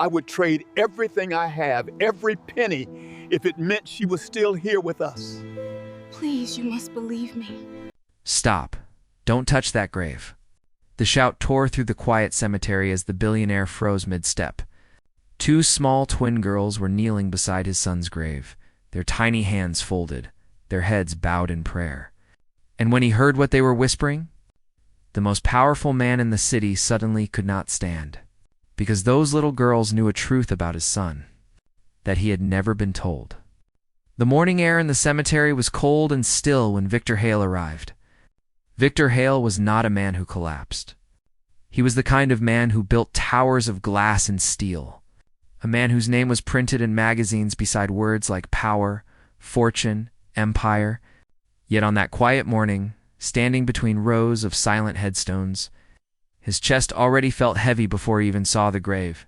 I would trade everything I have, every penny, if it meant she was still here with us. Please, you must believe me. Stop. Don't touch that grave. The shout tore through the quiet cemetery as the billionaire froze mid-step. Two small twin girls were kneeling beside his son's grave, their tiny hands folded, their heads bowed in prayer. And when he heard what they were whispering, the most powerful man in the city suddenly could not stand, because those little girls knew a truth about his son that he had never been told. The morning air in the cemetery was cold and still when Victor Hale arrived. Victor Hale was not a man who collapsed. He was the kind of man who built towers of glass and steel, a man whose name was printed in magazines beside words like power, fortune, empire. Yet on that quiet morning, standing between rows of silent headstones, his chest already felt heavy before he even saw the grave.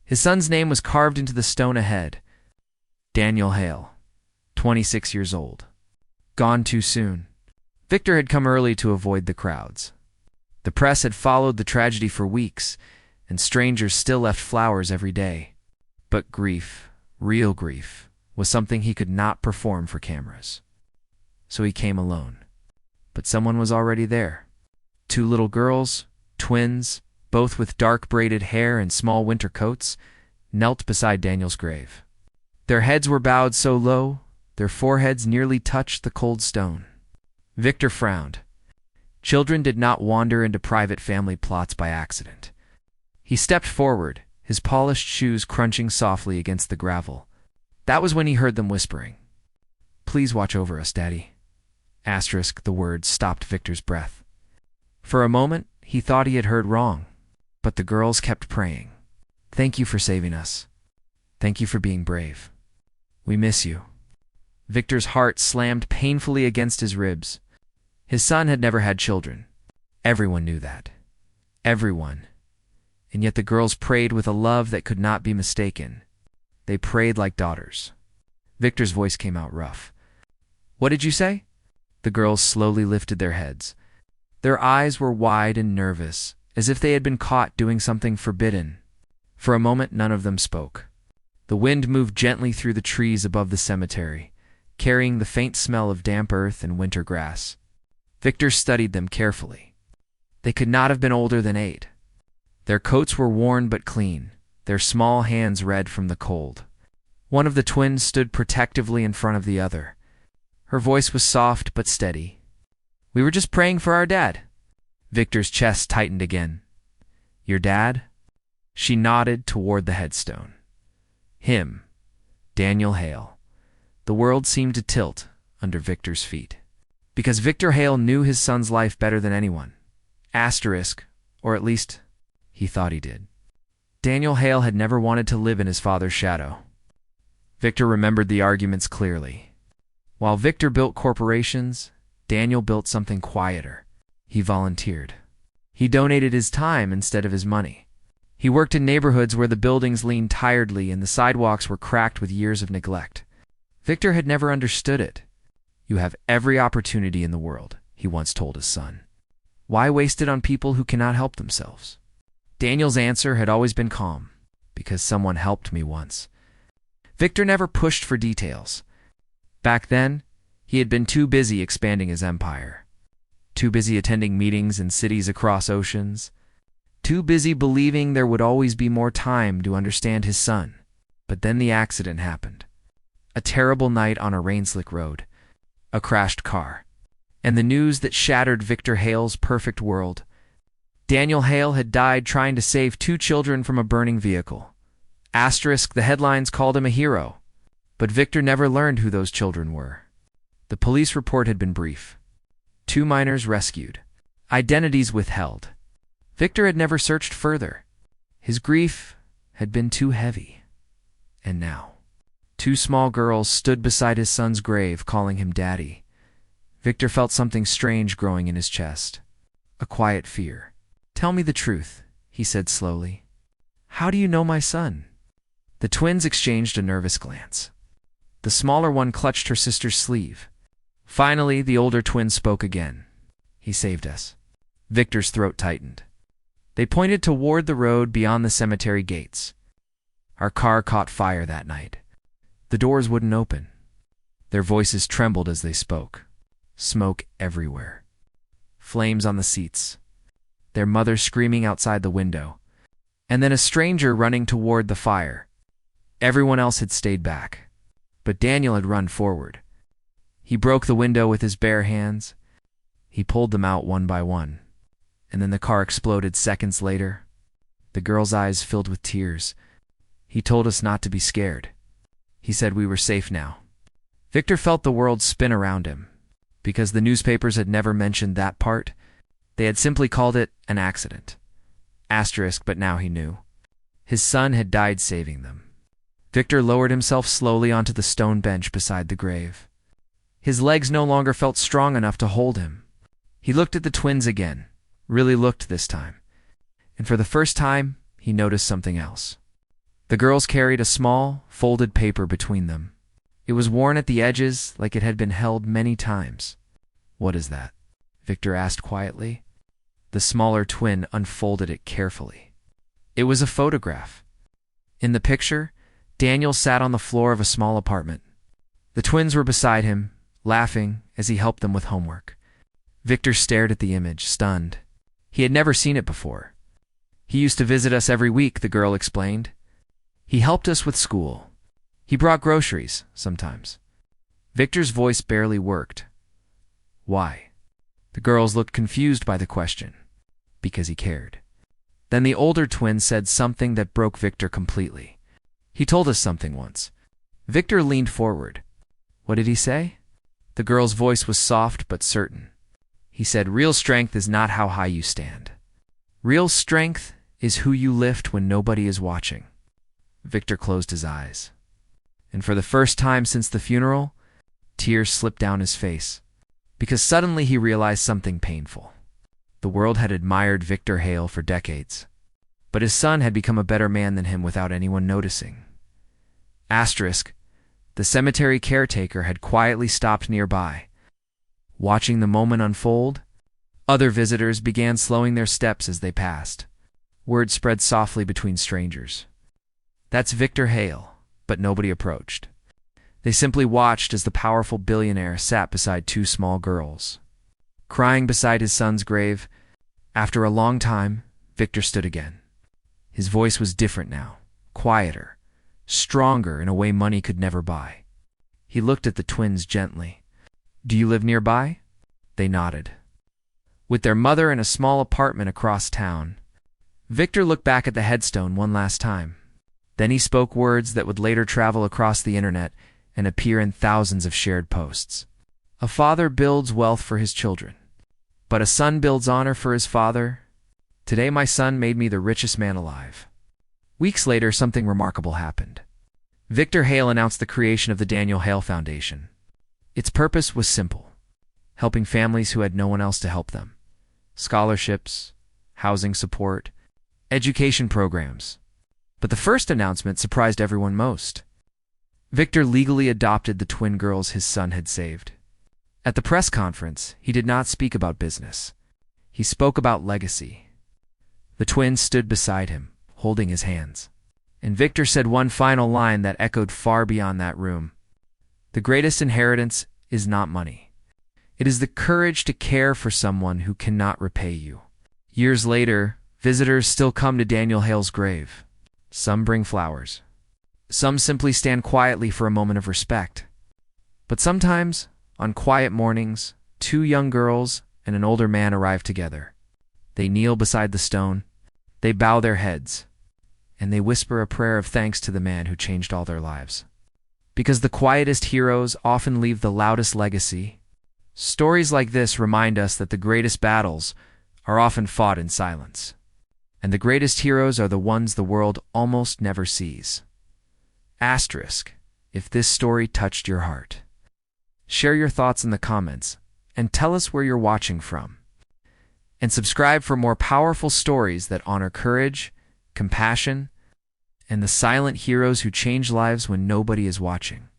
His son's name was carved into the stone ahead. Daniel Hale, 26 years old. Gone too soon. Victor had come early to avoid the crowds. The press had followed the tragedy for weeks, and strangers still left flowers every day. But grief, real grief, was something he could not perform for cameras. So he came alone. But someone was already there. Two little girls, twins, both with dark braided hair and small winter coats, knelt beside Daniel's grave. Their heads were bowed so low, their foreheads nearly touched the cold stone. Victor frowned. Children did not wander into private family plots by accident. He stepped forward, his polished shoes crunching softly against the gravel. That was when he heard them whispering. "Please watch over us, Daddy." The words stopped Victor's breath. For a moment, he thought he had heard wrong, but the girls kept praying. "Thank you for saving us. Thank you for being brave. We miss you." Victor's heart slammed painfully against his ribs. His son had never had children. Everyone knew that. Everyone. And yet the girls prayed with a love that could not be mistaken. They prayed like daughters. Victor's voice came out rough. "What did you say?" The girls slowly lifted their heads. Their eyes were wide and nervous, as if they had been caught doing something forbidden. For a moment, none of them spoke. The wind moved gently through the trees above the cemetery, carrying the faint smell of damp earth and winter grass. Victor studied them carefully. They could not have been older than 8. Their coats were worn but clean, their small hands red from the cold. One of the twins stood protectively in front of the other. Her voice was soft but steady. "We were just praying for our dad." Victor's chest tightened again. "Your dad?" She nodded toward the headstone. Him, Daniel Hale. The world seemed to tilt under Victor's feet. Because Victor Hale knew his son's life better than anyone. Or at least, he thought he did. Daniel Hale had never wanted to live in his father's shadow. Victor remembered the arguments clearly. While Victor built corporations, Daniel built something quieter. He volunteered. He donated his time instead of his money. He worked in neighborhoods where the buildings leaned tiredly and the sidewalks were cracked with years of neglect. Victor had never understood it. "You have every opportunity in the world," he once told his son. "Why waste it on people who cannot help themselves?" Daniel's answer had always been calm. "Because someone helped me once." Victor never pushed for details. Back then, he had been too busy expanding his empire. Too busy attending meetings in cities across oceans. Too busy believing there would always be more time to understand his son. But then the accident happened. A terrible night on a rain-slick road. A crashed car. And the news that shattered Victor Hale's perfect world. Daniel Hale had died trying to save 2 children from a burning vehicle. The headlines called him a hero. But Victor never learned who those children were. The police report had been brief. 2 minors rescued. Identities withheld. Victor had never searched further. His grief had been too heavy. And now, 2 small girls stood beside his son's grave, calling him Daddy. Victor felt something strange growing in his chest. A quiet fear. "Tell me the truth," he said slowly. "How do you know my son?" The twins exchanged a nervous glance. The smaller one clutched her sister's sleeve. Finally, the older twin spoke again. "He saved us." Victor's throat tightened. They pointed toward the road beyond the cemetery gates. Our car caught fire that night. The doors wouldn't open. Their voices trembled as they spoke. Smoke everywhere. Flames on the seats. Their mother screaming outside the window. And then a stranger running toward the fire. Everyone else had stayed back. But Daniel had run forward. He broke the window with his bare hands. He pulled them out one by one. And then the car exploded seconds later. The girl's eyes filled with tears. He told us not to be scared. He said we were safe now. Victor felt the world spin around him. Because the newspapers had never mentioned that part, they had simply called it an accident. Asterisk, but now he knew. His son had died saving them. Victor lowered himself slowly onto the stone bench beside the grave. His legs no longer felt strong enough to hold him. He looked at the twins again, really looked this time. And for the first time, he noticed something else. The girls carried a small, folded paper between them. It was worn at the edges like it had been held many times. "What is that?" Victor asked quietly. The smaller twin unfolded it carefully. It was a photograph. In the picture, Daniel sat on the floor of a small apartment. The twins were beside him, laughing as he helped them with homework. Victor stared at the image, stunned. He had never seen it before. "He used to visit us every week," the girl explained. "He helped us with school. He brought groceries, sometimes." Victor's voice barely worked. "Why?" The girls looked confused by the question. Because he cared. Then the older twin said something that broke Victor completely. "He told us something once." Victor leaned forward. "What did he say?" The girl's voice was soft but certain. "He said, real strength is not how high you stand. Real strength is who you lift when nobody is watching." Victor closed his eyes. And for the first time since the funeral, tears slipped down his face. Because suddenly he realized something painful. The world had admired Victor Hale for decades. But his son had become a better man than him without anyone noticing. Asterisk, the cemetery caretaker had quietly stopped nearby. Watching the moment unfold, other visitors began slowing their steps as they passed. Word spread softly between strangers. "That's Victor Hale," but nobody approached. They simply watched as the powerful billionaire sat beside two small girls. Crying beside his son's grave, after a long time, Victor stood again. His voice was different now, quieter, stronger in a way money could never buy. He looked at the twins gently. "Do you live nearby?" They nodded. With their mother in a small apartment across town, Victor looked back at the headstone one last time. Then he spoke words that would later travel across the internet and appear in thousands of shared posts. "A father builds wealth for his children, but a son builds honor for his father. Today my son made me the richest man alive." Weeks later, something remarkable happened. Victor Hale announced the creation of the Daniel Hale Foundation. Its purpose was simple: helping families who had no one else to help them. Scholarships, housing support, education programs. But the first announcement surprised everyone most. Victor legally adopted the twin girls his son had saved. At the press conference, he did not speak about business. He spoke about legacy. The twins stood beside him, holding his hands. And Victor said one final line that echoed far beyond that room. "The greatest inheritance is not money. It is the courage to care for someone who cannot repay you." Years later, visitors still come to Daniel Hale's grave. Some bring flowers. Some simply stand quietly for a moment of respect. But sometimes, on quiet mornings, two young girls and an older man arrive together. They kneel beside the stone, they bow their heads, and they whisper a prayer of thanks to the man who changed all their lives. Because the quietest heroes often leave the loudest legacy, stories like this remind us that the greatest battles are often fought in silence. And the greatest heroes are the ones the world almost never sees. Asterisk, if this story touched your heart. Share your thoughts in the comments and tell us where you're watching from. And subscribe for more powerful stories that honor courage, compassion, and the silent heroes who change lives when nobody is watching.